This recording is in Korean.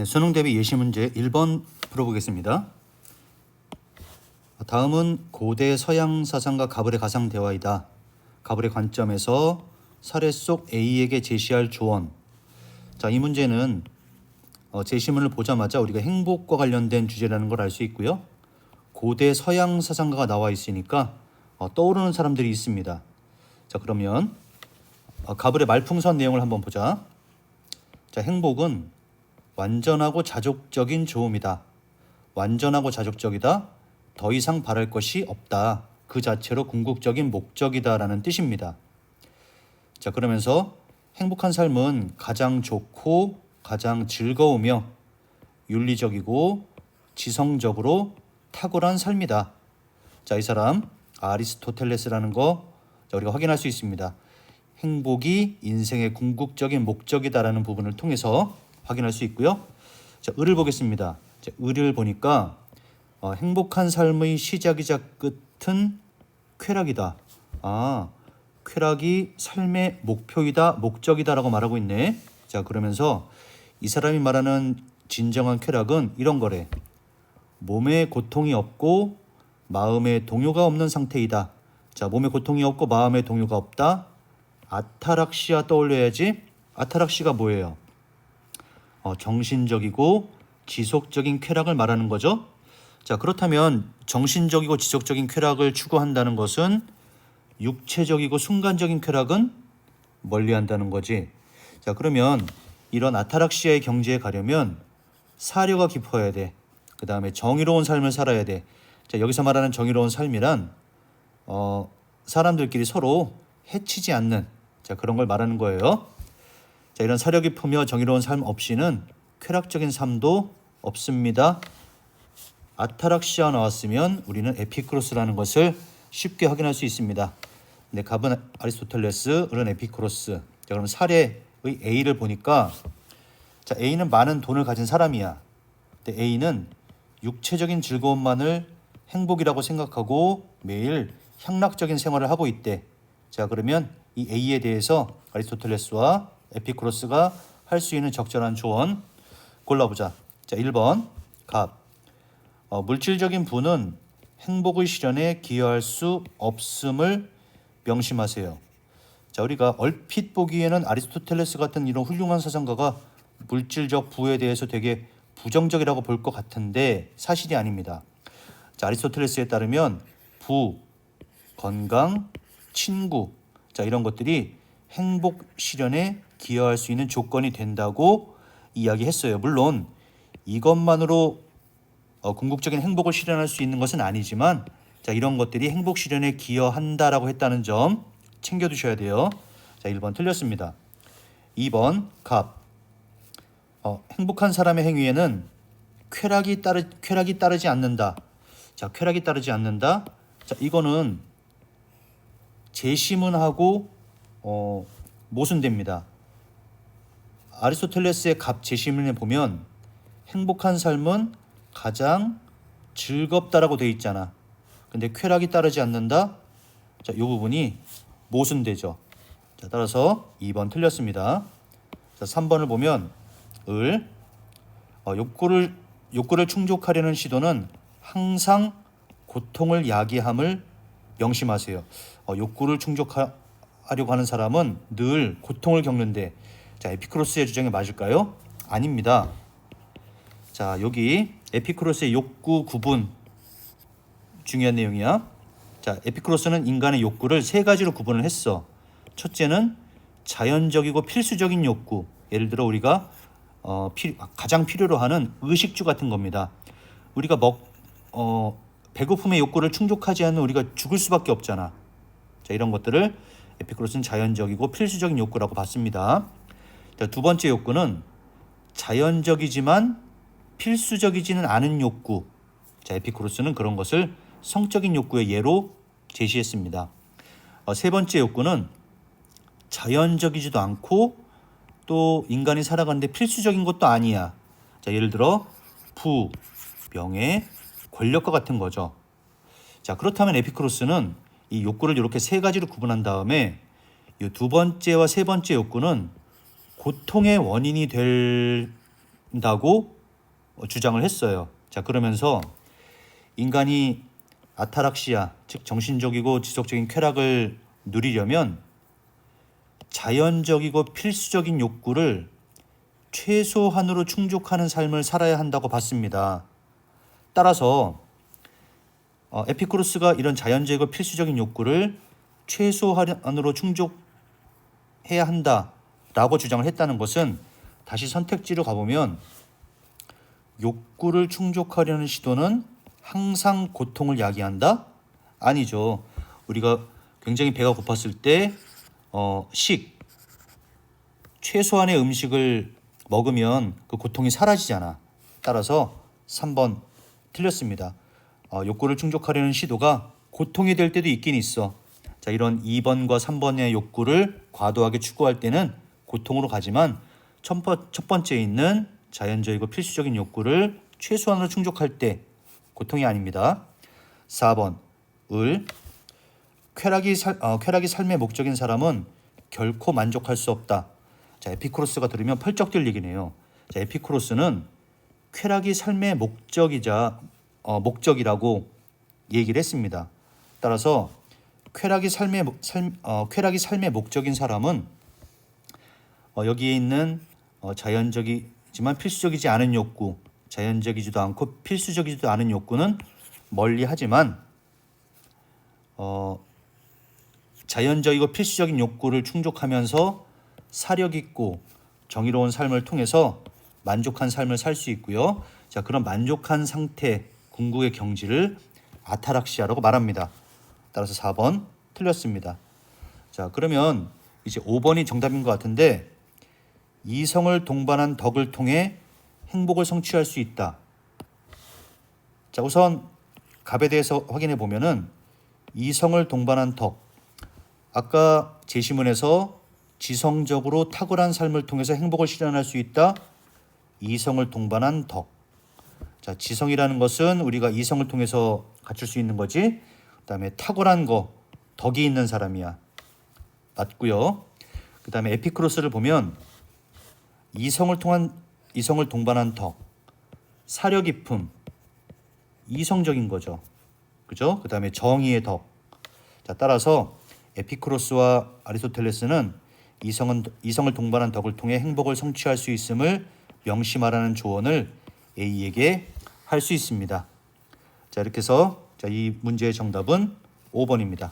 네, 수능 대비 예시 문제 1번 풀어보겠습니다. 다음은 고대 서양 사상가 가불의 가상 대화이다. 가불의 관점에서 사례 속 A에게 제시할 조언. 자, 이 문제는 제시문을 보자마자 우리가 행복과 관련된 주제라는 걸 알 수 있고요. 고대 서양 사상가가 나와 있으니까 떠오르는 사람들이 있습니다. 자, 그러면 가불의 말풍선 내용을 한번 보자. 자, 행복은 완전하고 자족적인 좋음이다. 완전하고 자족적이다. 더 이상 바랄 것이 없다. 그 자체로 궁극적인 목적이다라는 뜻입니다. 자, 그러면서 행복한 삶은 가장 좋고 가장 즐거우며 윤리적이고 지성적으로 탁월한 삶이다. 자, 이 사람 아리스토텔레스라는 거 우리가 확인할 수 있습니다. 행복이 인생의 궁극적인 목적이다라는 부분을 통해서 확인할 수 있고요. 자, 을을 보겠습니다. 자, 을을 보니까 행복한 삶의 시작이자 끝은 쾌락이다. 쾌락이 삶의 목표이다, 목적이다라고 말하고 있네. 자, 그러면서 이 사람이 말하는 진정한 쾌락은 이런 거래. 몸에 고통이 없고 마음에 동요가 없는 상태이다. 자, 몸에 고통이 없고 마음에 동요가 없다. 아타락시아 떠올려야지. 아타락시가 뭐예요? 정신적이고 지속적인 쾌락을 말하는 거죠. 자, 그렇다면 정신적이고 지속적인 쾌락을 추구한다는 것은 육체적이고 순간적인 쾌락은 멀리한다는 거지. 자, 그러면 이런 아타락시아의 경지에 가려면 사려가 깊어야 돼. 그 다음에 정의로운 삶을 살아야 돼. 자, 여기서 말하는 정의로운 삶이란 사람들끼리 서로 해치지 않는 그런 걸 말하는 거예요. 자, 이런 사려 깊으며 정의로운 삶 없이는 쾌락적인 삶도 없습니다. 아타락시아 나왔으면 우리는 에피쿠로스라는 것을 쉽게 확인할 수 있습니다. 네, 갑은 아리스토텔레스, 을은 에피쿠로스. 자, 그럼 사례의 A를 보니까 자, A는 많은 돈을 가진 사람이야. 근데 A는 육체적인 즐거움만을 행복이라고 생각하고 매일 향락적인 생활을 하고 있대. 자, 그러면 이 A에 대해서 아리스토텔레스와 에피쿠로스가 할 수 있는 적절한 조언 골라보자. 자, 1번 갑. 물질적인 부는 행복의 실현에 기여할 수 없음을 명심하세요. 자, 우리가 얼핏 보기에는 아리스토텔레스 같은 이런 훌륭한 사상가가 물질적 부에 대해서 되게 부정적이라고 볼 것 같은데 사실이 아닙니다. 자, 아리스토텔레스에 따르면 부, 건강, 친구, 자, 이런 것들이 행복 실현에 기여할 수 있는 조건이 된다고 이야기했어요. 물론 이것만으로 궁극적인 행복을 실현할 수 있는 것은 아니지만 자, 이런 것들이 행복 실현에 기여한다라고 했다는 점 챙겨두셔야 돼요. 자, 1번 틀렸습니다. 2번 갑. 행복한 사람의 행위에는 쾌락이 따르지 않는다. 자, 쾌락이 따르지 않는다. 자, 이거는 제시문하고 모순됩니다. 아리스토텔레스의 갑 제시문에 보면 행복한 삶은 가장 즐겁다라고 돼 있잖아. 근데 쾌락이 따르지 않는다. 자, 이 부분이 모순되죠. 자, 따라서 2번 틀렸습니다. 자, 3번을 보면 을 욕구를 충족하려는 시도는 항상 고통을 야기함을 명심하세요. 욕구를 충족하려고 하는 사람은 늘 고통을 겪는데 자, 에피쿠로스의 주장이 맞을까요? 아닙니다. 자, 여기 에피쿠로스의 욕구 구분 중요한 내용이야. 자, 에피쿠로스는 인간의 욕구를 세 가지로 구분을 했어. 첫째는 자연적이고 필수적인 욕구. 예를 들어 우리가 가장 필요로 하는 의식주 같은 겁니다. 우리가 배고픔의 욕구를 충족하지 않는 우리가 죽을 수밖에 없잖아. 자, 이런 것들을 에피쿠로스는 자연적이고 필수적인 욕구라고 봤습니다. 자, 두 번째 욕구는 자연적이지만 필수적이지는 않은 욕구. 자, 에피쿠로스는 그런 것을 성적인 욕구의 예로 제시했습니다. 세 번째 욕구는 자연적이지도 않고 또 인간이 살아가는데 필수적인 것도 아니야. 자, 예를 들어 부, 명예, 권력과 같은 거죠. 자, 그렇다면 에피쿠로스는 이 욕구를 이렇게 세 가지로 구분한 다음에 이 두 번째와 세 번째 욕구는 고통의 원인이 된다고 주장을 했어요. 자, 그러면서 인간이 아타락시아, 즉 정신적이고 지속적인 쾌락을 누리려면 자연적이고 필수적인 욕구를 최소한으로 충족하는 삶을 살아야 한다고 봤습니다. 따라서 에피쿠로스가 이런 자연적이고 필수적인 욕구를 최소한으로 충족해야 한다라고 주장을 했다는 것은, 다시 선택지로 가보면 욕구를 충족하려는 시도는 항상 고통을 야기한다? 아니죠. 우리가 굉장히 배가 고팠을 때 최소한의 음식을 먹으면 그 고통이 사라지잖아. 따라서 3번 틀렸습니다. 욕구를 충족하려는 시도가 고통이 될 때도 있긴 있어. 자, 이런 2번과 3번의 욕구를 과도하게 추구할 때는 고통으로 가지만 첫 번째에 있는 자연적이고 필수적인 욕구를 최소한으로 충족할 때 고통이 아닙니다. 4번 쾌락이 삶의 목적인 사람은 결코 만족할 수 없다. 자, 에피쿠로스가 들으면 펄쩍 뛸 얘기네요. 자, 에피쿠로스는 쾌락이 삶의 목적이라고 얘기를 했습니다. 따라서 쾌락이 삶의 목적인 사람은 여기에 있는 자연적이지만 필수적이지 않은 욕구, 자연적이지도 않고 필수적이지도 않은 욕구는 멀리하지만 자연적이고 필수적인 욕구를 충족하면서 사력 있고 정의로운 삶을 통해서 만족한 삶을 살 수 있고요. 자, 그런 만족한 상태, 궁극의 경지를 아타락시아라고 말합니다. 따라서 4번 틀렸습니다. 자, 그러면 이제 5번이 정답인 것 같은데, 이성을 동반한 덕을 통해 행복을 성취할 수 있다. 자, 우선 갑에 대해서 확인해 보면은 이성을 동반한 덕, 아까 제시문에서 지성적으로 탁월한 삶을 통해서 행복을 실현할 수 있다. 이성을 동반한 덕. 자, 지성이라는 것은 우리가 이성을 통해서 갖출 수 있는 거지. 그다음에 탁월한 거, 덕이 있는 사람이야. 맞고요. 그다음에 에피쿠로스를 보면 이성을 동반한 덕, 사려 깊음, 이성적인 거죠. 그죠? 그다음에 정의의 덕. 자, 따라서 에피쿠로스와 아리스토텔레스는 이성을 동반한 덕을 통해 행복을 성취할 수 있음을 명심하라는 조언을 A에게 할 수 있습니다. 자, 이렇게 해서 이 문제의 정답은 5번입니다.